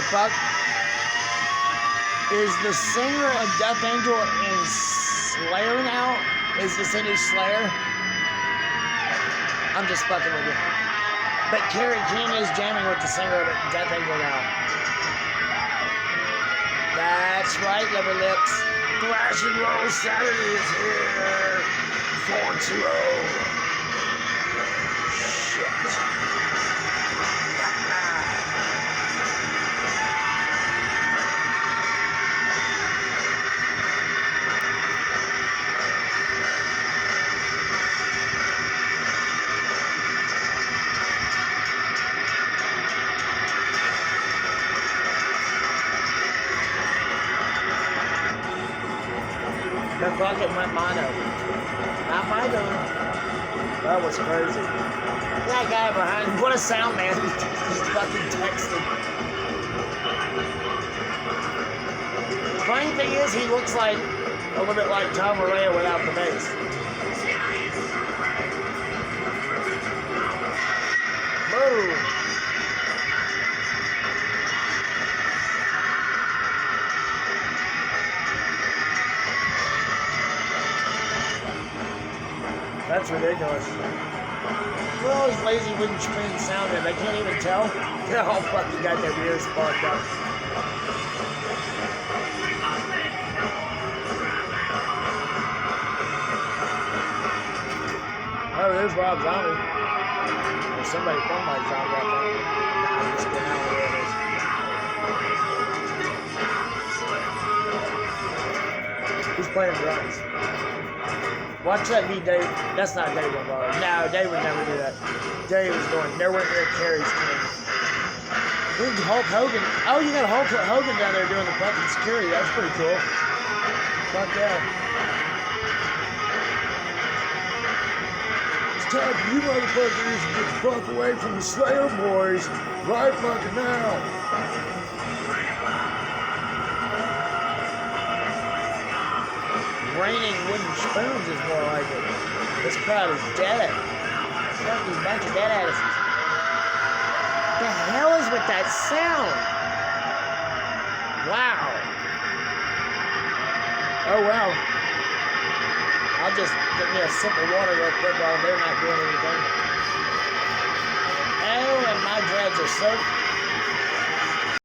fuck? Is the singer of Death Angel in Slayer now? Is this a new Slayer? I'm just fucking with you. But Kerry King is jamming with the singer of Death Angel now. That's right, Lever Lips. Thrash and Roll Saturday is here. 420. The fucking went mono. Not my gun. That was crazy. That guy behind, what a sound man. He's fucking texting. Funny thing is, he looks like a little bit like Tom Araya without the bass. Boom. That's ridiculous. Look at all these lazy wooden screen sound in. They can't even tell. They're all fucking got their ears plugged up. Oh, there's Rob Zombie. There's somebody from my Zombie, I think. Nah, I'm just kidding. I don't know where it is. He's playing drums. Watch that be Dave. That's not Dave Lombardo. No, Dave would never do that. Dave was going nowhere near Kerry's team. Look, Hulk Hogan. Oh, you got Hulk Hogan down there doing the fucking security. That's pretty cool. Fuck yeah. It's time for you motherfuckers to get the fuck away from the Slayer boys right fucking now. Raining wooden spoons is more like it. This crowd is dead. Fuck these bunch of dead asses. The hell is with that sound? Wow. Oh wow. I'll just get me a sip of water real quick while they're not doing anything. Oh, and my dreads are soaked.